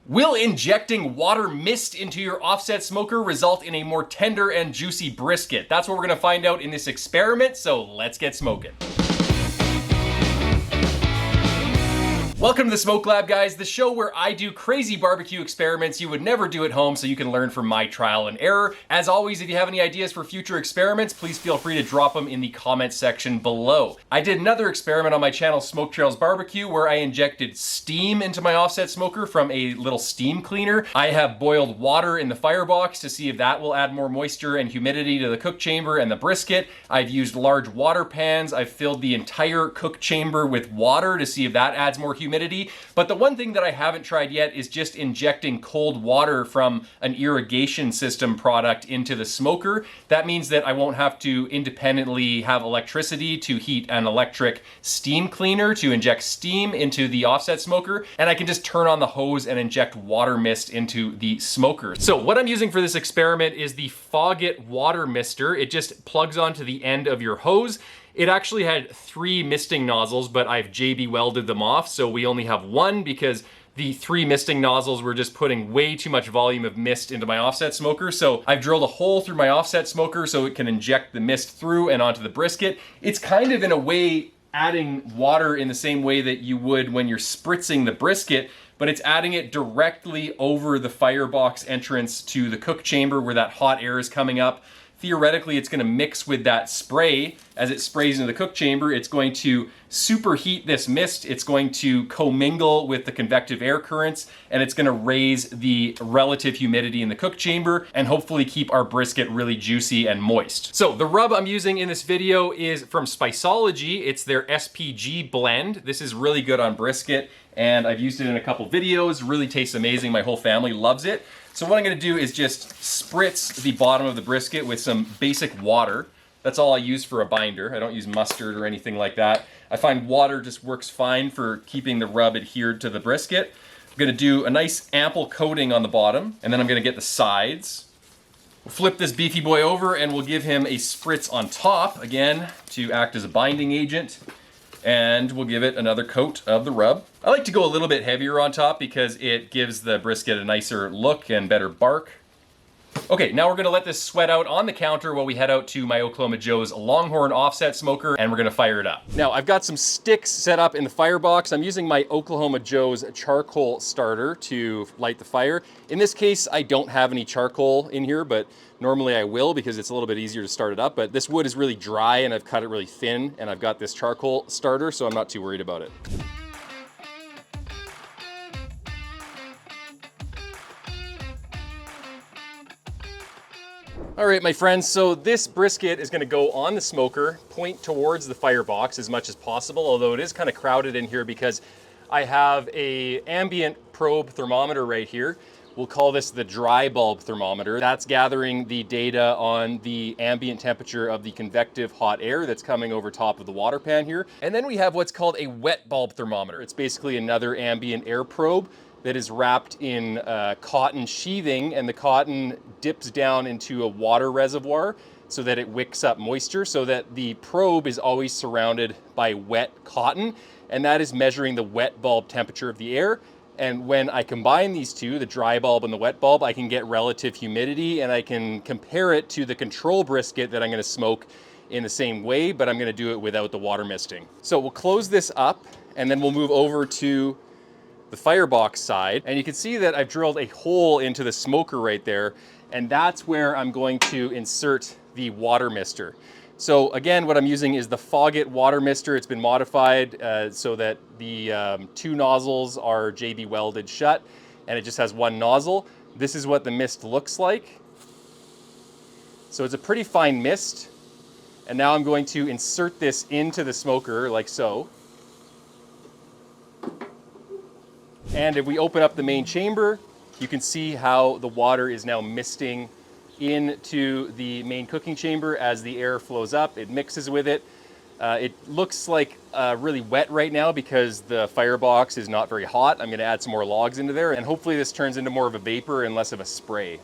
Will injecting water mist into your offset smoker result in a more tender and juicy brisket? That's what we're gonna find out in this experiment, so let's get smoking. Welcome to the Smoke Lab, guys, the show where I do crazy barbecue experiments you would never do at home so you can learn from my trial and error. As always, if you have any ideas for future experiments, please feel free to drop them in the comment section below. I did another experiment on my channel, Smoke Trails Barbecue, where I injected steam into my offset smoker from a little steam cleaner. I have boiled water in the firebox to see if that will add more moisture and humidity to the cook chamber and the brisket. I've used large water pans. I've filled the entire cook chamber with water to see if that adds more humidity. But the one thing that I haven't tried yet is just injecting cold water from an irrigation system product into the smoker. That means that I won't have to independently have electricity to heat an electric steam cleaner to inject steam into the offset smoker, and I can just turn on the hose and inject water mist into the smoker. So what I'm using for this experiment is the Foggit water mister. It just plugs onto the end of your hose. It actually had 3 misting nozzles, but I've JB welded them off, so we only have 1 because the 3 misting nozzles were just putting way too much volume of mist into my offset smoker. So I've drilled a hole through my offset smoker so it can inject the mist through and onto the brisket. It's kind of, in a way, adding water in the same way that you would when you're spritzing the brisket, but it's adding it directly over the firebox entrance to the cook chamber where that hot air is coming up. Theoretically, it's gonna mix with that spray. As it sprays into the cook chamber, it's going to superheat this mist. It's going to commingle with the convective air currents, and it's gonna raise the relative humidity in the cook chamber and hopefully keep our brisket really juicy and moist. So the rub I'm using in this video is from Spiceology. It's their SPG blend. This is really good on brisket, and I've used it in a couple videos. Really tastes amazing. My whole family loves it. So what I'm gonna do is just spritz the bottom of the brisket with some basic water. That's all I use for a binder. I don't use mustard or anything like that. I find water just works fine for keeping the rub adhered to the brisket. I'm gonna do a nice ample coating on the bottom, and then I'm gonna get the sides. We'll flip this beefy boy over and we'll give him a spritz on top, again, to act as a binding agent. And we'll give it another coat of the rub. I like to go a little bit heavier on top because it gives the brisket a nicer look and better bark. Okay, now we're gonna let this sweat out on the counter while we head out to my Oklahoma Joe's Longhorn offset smoker, and we're gonna fire it up. Now, I've got some sticks set up in the firebox. I'm using my Oklahoma Joe's charcoal starter to light the fire. In this case, I don't have any charcoal in here, but normally I will because it's a little bit easier to start it up. But this wood is really dry and I've cut it really thin, and I've got this charcoal starter, so I'm not too worried about it. All right, my friends, so this brisket is gonna go on the smoker, point towards the firebox as much as possible, although it is kind of crowded in here because I have a ambient probe thermometer right here. We'll call this the dry bulb thermometer. That's gathering the data on the ambient temperature of the convective hot air that's coming over top of the water pan here. And then we have what's called a wet bulb thermometer. It's basically another ambient air probe that is wrapped in cotton sheathing, and the cotton dips down into a water reservoir so that it wicks up moisture, so that the probe is always surrounded by wet cotton, and that is measuring the wet bulb temperature of the air. And when I combine these two, the dry bulb and the wet bulb, I can get relative humidity, and I can compare it to the control brisket that I'm gonna smoke in the same way, but I'm gonna do it without the water misting. So we'll close this up, and then we'll move over to the firebox side, and you can see that I've drilled a hole into the smoker right there, and that's where I'm going to insert the water mister. So again, what I'm using is the Foggit water mister. It's been modified so that the 2 nozzles are JB welded shut, and it just has 1 nozzle. This is what the mist looks like. So it's a pretty fine mist, and now I'm going to insert this into the smoker like so. And if we open up the main chamber, you can see how the water is now misting into the main cooking chamber as the air flows up. It mixes with it. It looks like really wet right now because the firebox is not very hot. I'm gonna add some more logs into there, and hopefully this turns into more of a vapor and less of a spray.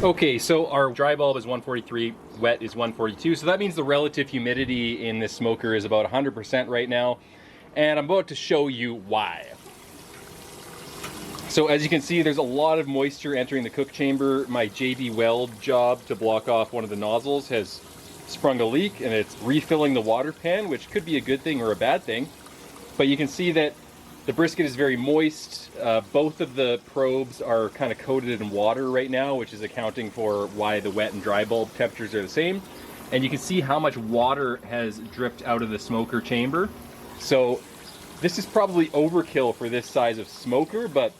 Okay, so our dry bulb is 143, wet is 142. So that means the relative humidity in this smoker is about 100% right now. And I'm about to show you why. So as you can see, there's a lot of moisture entering the cook chamber. My JB Weld job to block off one of the nozzles has sprung a leak, and it's refilling the water pan, which could be a good thing or a bad thing. But you can see that the brisket is very moist. Both of the probes are kind of coated in water right now, which is accounting for why the wet and dry bulb temperatures are the same. And you can see how much water has dripped out of the smoker chamber. So this is probably overkill for this size of smoker, but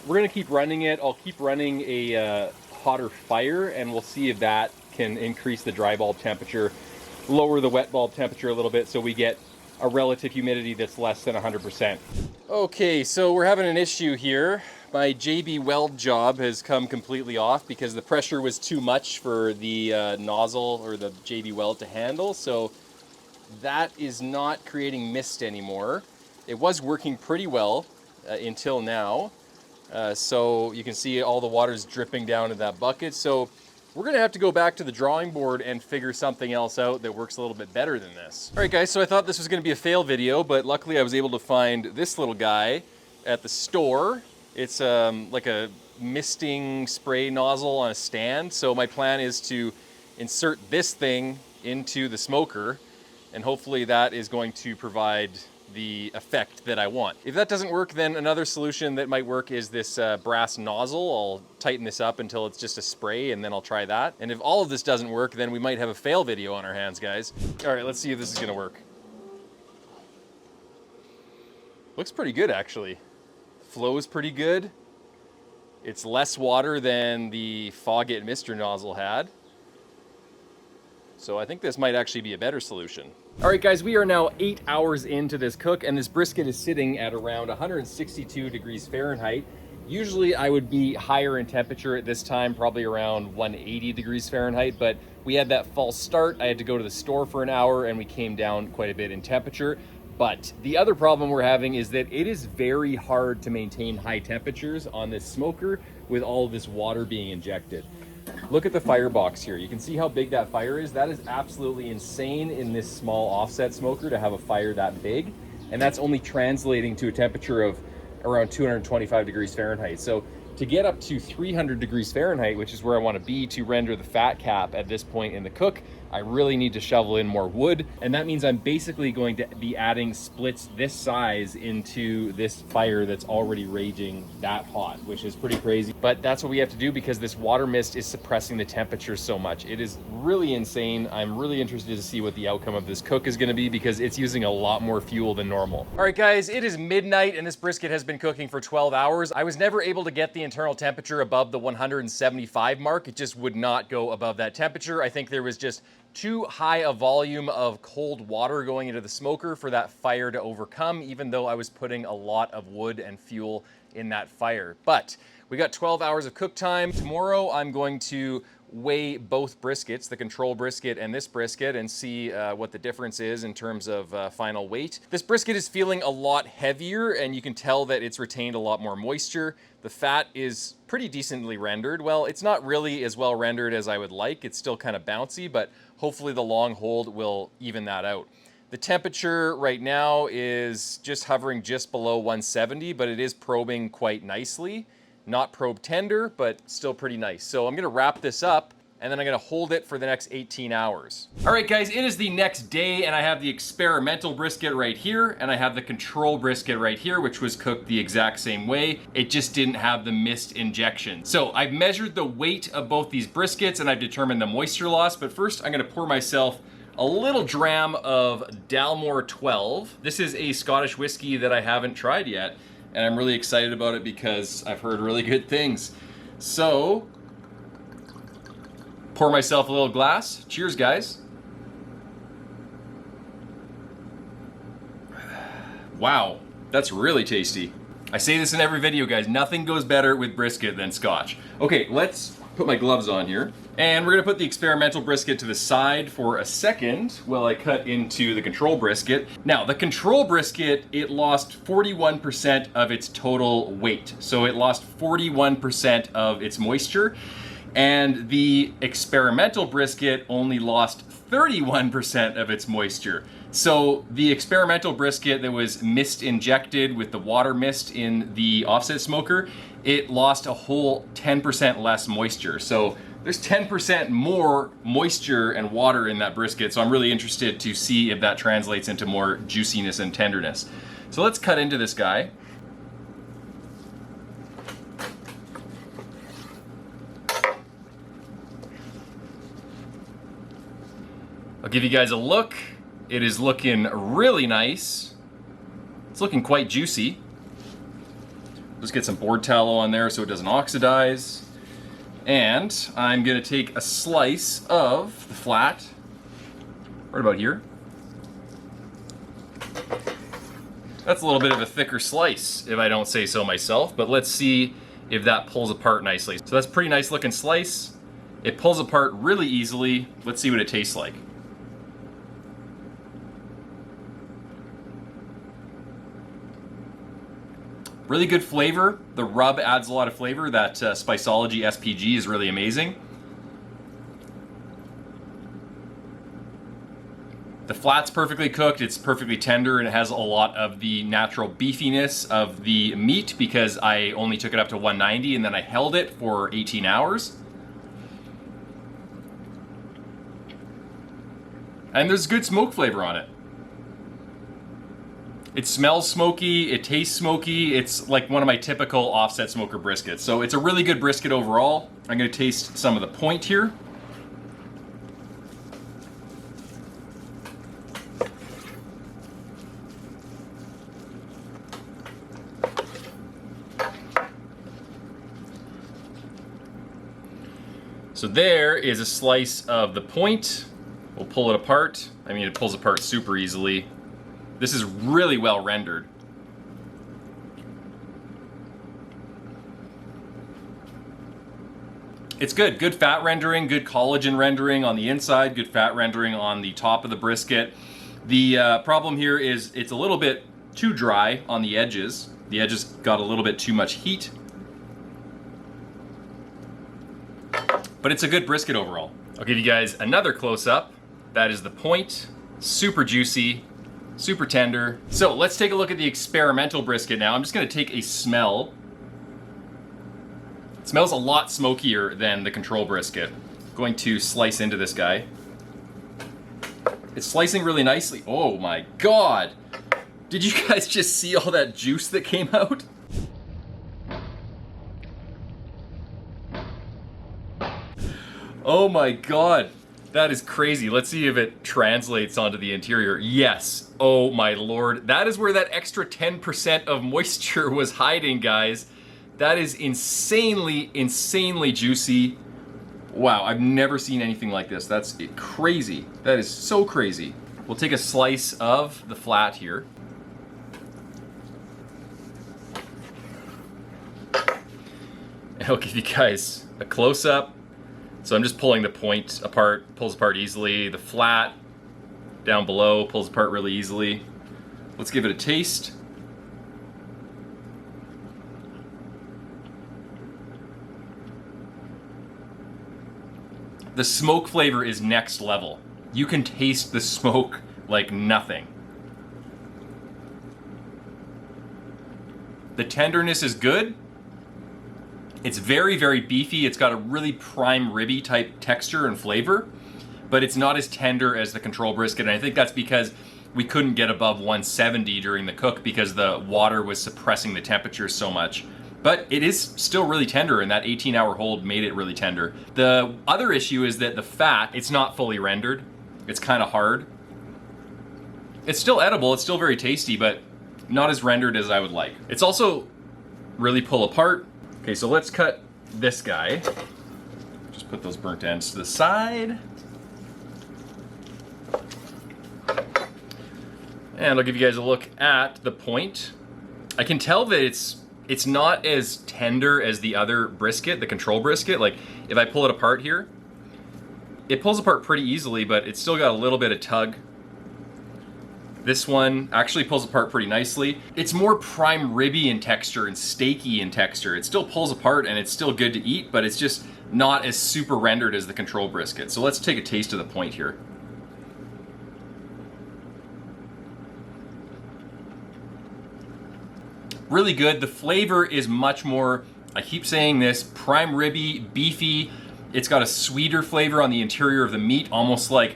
we're gonna keep running it. I'll keep running a hotter fire, and we'll see if that can increase the dry bulb temperature, lower the wet bulb temperature a little bit, so we get a relative humidity that's less than 100%. Okay, so we're having an issue here. My JB Weld job has come completely off because the pressure was too much for the nozzle or the JB Weld to handle, so that is not creating mist anymore. It was working pretty well until now. So you can see all the water's dripping down in that bucket. So we're gonna have to go back to the drawing board and figure something else out that works a little bit better than this. All right guys, so I thought this was gonna be a fail video, but luckily I was able to find this little guy at the store. It's like a misting spray nozzle on a stand. So my plan is to insert this thing into the smoker, and hopefully that is going to provide the effect that I want. If that doesn't work, then another solution that might work is this brass nozzle. I'll tighten this up until it's just a spray, and then I'll try that. And if all of this doesn't work, then we might have a fail video on our hands, guys. All right, let's see if this is gonna work. Looks pretty good, actually. Flows pretty good. It's less water than the Foggett Mister nozzle had. So I think this might actually be a better solution. All right guys, we are now 8 hours into this cook, and this brisket is sitting at around 162 degrees Fahrenheit. Usually I would be higher in temperature at this time, probably around 180 degrees Fahrenheit, but we had that false start. I had to go to the store for an hour, and we came down quite a bit in temperature. But the other problem we're having is that it is very hard to maintain high temperatures on this smoker with all of this water being injected. Look at the firebox here. You can see how big that fire is. That is absolutely insane in this small offset smoker to have a fire that big. And that's only translating to a temperature of around 225 degrees Fahrenheit. So to get up to 300 degrees Fahrenheit, which is where I want to be to render the fat cap at this point in the cook, I really need to shovel in more wood. And that means I'm basically going to be adding splits this size into this fire that's already raging that hot, which is pretty crazy. But that's what we have to do because this water mist is suppressing the temperature so much. It is really insane. I'm really interested to see what the outcome of this cook is gonna be because it's using a lot more fuel than normal. All right guys, it is midnight and this brisket has been cooking for 12 hours. I was never able to get the internal temperature above the 175 mark. It just would not go above that temperature. I think there was just too high a volume of cold water going into the smoker for that fire to overcome, even though I was putting a lot of wood and fuel in that fire. But we got 12 hours of cook time. Tomorrow I'm going to weigh both briskets, the control brisket and this brisket, and see what the difference is in terms of final weight. This brisket is feeling a lot heavier, and you can tell that it's retained a lot more moisture. The fat is pretty decently rendered. Well, it's not really as well rendered as I would like. It's still kind of bouncy, but hopefully the long hold will even that out. The temperature right now is just hovering just below 170, but it is probing quite nicely. Not probe tender, but still pretty nice. So I'm gonna wrap this up, and then I'm gonna hold it for the next 18 hours. All right guys, it is the next day, and I have the experimental brisket right here, and I have the control brisket right here, which was cooked the exact same way. It just didn't have the mist injection. So I've measured the weight of both these briskets, and I've determined the moisture loss, but first I'm gonna pour myself a little dram of Dalmore 12. This is a Scottish whiskey that I haven't tried yet, and I'm really excited about it because I've heard really good things. So, pour myself a little glass. Cheers, guys. Wow, that's really tasty. I say this in every video, guys. Nothing goes better with brisket than Scotch. Okay, let's put my gloves on here. And we're gonna put the experimental brisket to the side for a second while I cut into the control brisket. Now, the control brisket, it lost 41% of its total weight. So it lost 41% of its moisture. And the experimental brisket only lost 31% of its moisture. So the experimental brisket that was mist injected with the water mist in the offset smoker, it lost a whole 10% less moisture. So there's 10% more moisture and water in that brisket. So I'm really interested to see if that translates into more juiciness and tenderness. So let's cut into this guy. I'll give you guys a look. It is looking really nice. It's looking quite juicy. Just get some board tallow on there so it doesn't oxidize. And I'm gonna take a slice of the flat, right about here. That's a little bit of a thicker slice, if I don't say so myself, but let's see if that pulls apart nicely. So that's a pretty nice looking slice. It pulls apart really easily. Let's see what it tastes like. Really good flavor. The rub adds a lot of flavor. That Spiceology SPG is really amazing. The flat's perfectly cooked, it's perfectly tender, and it has a lot of the natural beefiness of the meat because I only took it up to 190 and then I held it for 18 hours. And there's good smoke flavor on it. It smells smoky, it tastes smoky. It's like one of my typical offset smoker briskets. So it's a really good brisket overall. I'm gonna taste some of the point here. So there is a slice of the point. We'll pull it apart. I mean, it pulls apart super easily. This is really well rendered. It's good. Good fat rendering, good collagen rendering on the inside, good fat rendering on the top of the brisket. The problem here is it's a little bit too dry on the edges. The edges got a little bit too much heat. But it's a good brisket overall. I'll give you guys another close-up. That is the point. Super juicy. Super tender. So let's take a look at the experimental brisket now. I'm just gonna take a smell. It smells a lot smokier than the control brisket. I'm going to slice into this guy. It's slicing really nicely. Oh my God. Did you guys just see all that juice that came out? Oh my God. That is crazy. Let's see if it translates onto the interior. Yes. Oh my Lord. That is where that extra 10% of moisture was hiding, guys. That is insanely, insanely juicy. Wow, I've never seen anything like this. That's crazy. That is so crazy. We'll take a slice of the flat here. And I'll give you guys a close-up. So I'm just pulling the point apart, pulls apart easily. The flat down below pulls apart really easily. Let's give it a taste. The smoke flavor is next level. You can taste the smoke like nothing. The tenderness is good. It's very, very beefy. It's got a really prime ribby type texture and flavor, but it's not as tender as the control brisket. And I think that's because we couldn't get above 170 during the cook because the water was suppressing the temperature so much. But it is still really tender, and that 18-hour hold made it really tender. The other issue is that the fat, it's not fully rendered. It's kind of hard. It's still edible, it's still very tasty, but not as rendered as I would like. It's also really pull apart. Okay, so let's cut this guy. Just put those burnt ends to the side. And I'll give you guys a look at the point. I can tell that it's not as tender as the other brisket, the control brisket. Like, if I pull it apart here, it pulls apart pretty easily, but it's still got a little bit of tug. This one actually pulls apart pretty nicely. It's more prime ribby in texture and steaky in texture. It still pulls apart and it's still good to eat, but it's just not as super rendered as the control brisket. So let's take a taste of the point here. Really good. The flavor is much more, I keep saying this, prime ribby, beefy. It's got a sweeter flavor on the interior of the meat, almost like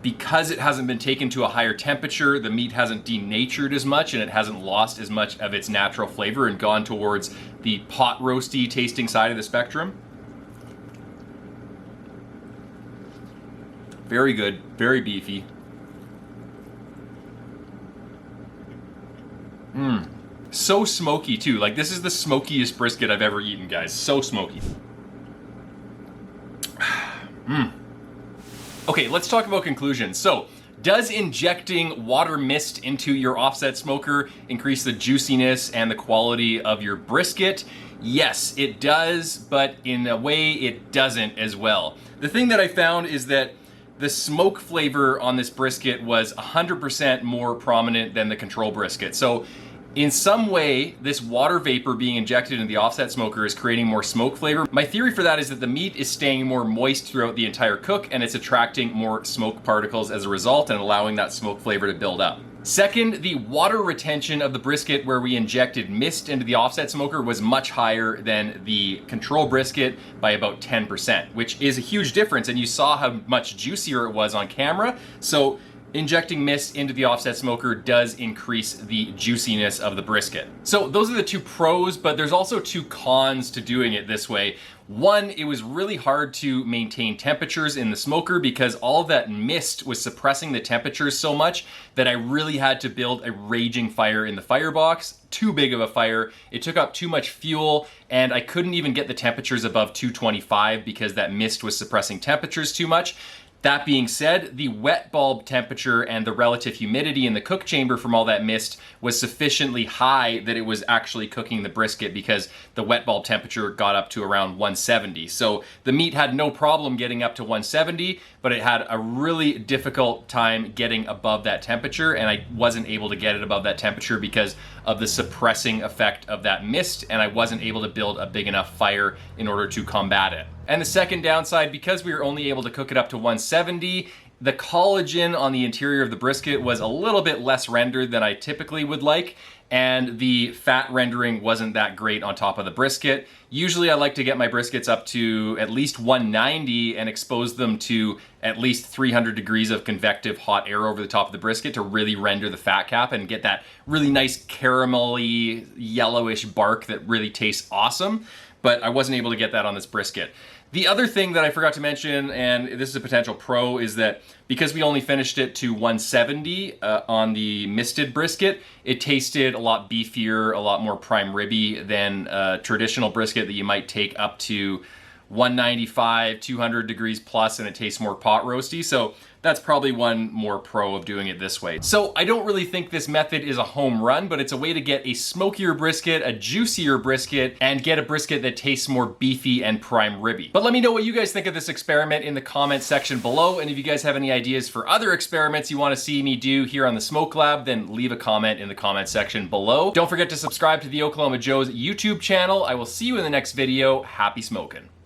because it hasn't been taken to a higher temperature, the meat hasn't denatured as much and it hasn't lost as much of its natural flavor and gone towards the pot roasty tasting side of the spectrum. Very good, very beefy. So smoky too. Like, this is the smokiest brisket I've ever eaten, guys. So smoky. Okay, let's talk about conclusions. So, does injecting water mist into your offset smoker increase the juiciness and the quality of your brisket? Yes, it does, but in a way it doesn't as well. The thing that I found is that the smoke flavor on this brisket was 100% more prominent than the control brisket. So in some way, this water vapor being injected in the offset smoker is creating more smoke flavor. My theory for that is that the meat is staying more moist throughout the entire cook and it's attracting more smoke particles as a result and allowing that smoke flavor to build up. Second, the water retention of the brisket where we injected mist into the offset smoker was much higher than the control brisket by about 10%, which is a huge difference, and you saw how much juicier it was on camera. So injecting mist into the offset smoker does increase the juiciness of the brisket. So those are the two pros, but there's also two cons to doing it this way. One, it was really hard to maintain temperatures in the smoker because all of that mist was suppressing the temperatures so much that I really had to build a raging fire in the firebox. Too big of a fire. It took up too much fuel and I couldn't even get the temperatures above 225 because that mist was suppressing temperatures too much. That being said, the wet bulb temperature and the relative humidity in the cook chamber from all that mist was sufficiently high that it was actually cooking the brisket because the wet bulb temperature got up to around 170. So the meat had no problem getting up to 170, but it had a really difficult time getting above that temperature, and I wasn't able to get it above that temperature because of the suppressing effect of that mist, and I wasn't able to build a big enough fire in order to combat it. And the second downside, because we were only able to cook it up to 170, the collagen on the interior of the brisket was a little bit less rendered than I typically would like, and the fat rendering wasn't that great on top of the brisket. Usually I like to get my briskets up to at least 190 and expose them to at least 300 degrees of convective hot air over the top of the brisket to really render the fat cap and get that really nice caramelly yellowish bark that really tastes awesome. But I wasn't able to get that on this brisket. The other thing that I forgot to mention, and this is a potential pro, is that because we only finished it to 170 on the misted brisket, it tasted a lot beefier, a lot more prime ribby than a traditional brisket that you might take up to 195, 200 degrees plus, and it tastes more pot roasty. So that's probably one more pro of doing it this way. So I don't really think this method is a home run, but it's a way to get a smokier brisket, a juicier brisket, and get a brisket that tastes more beefy and prime ribby. But let me know what you guys think of this experiment in the comment section below, and if you guys have any ideas for other experiments you want to see me do here on the Smoke Lab, then leave a comment in the comment section below. Don't forget to subscribe to the Oklahoma Joe's YouTube channel. I will see you in the next video. Happy smoking.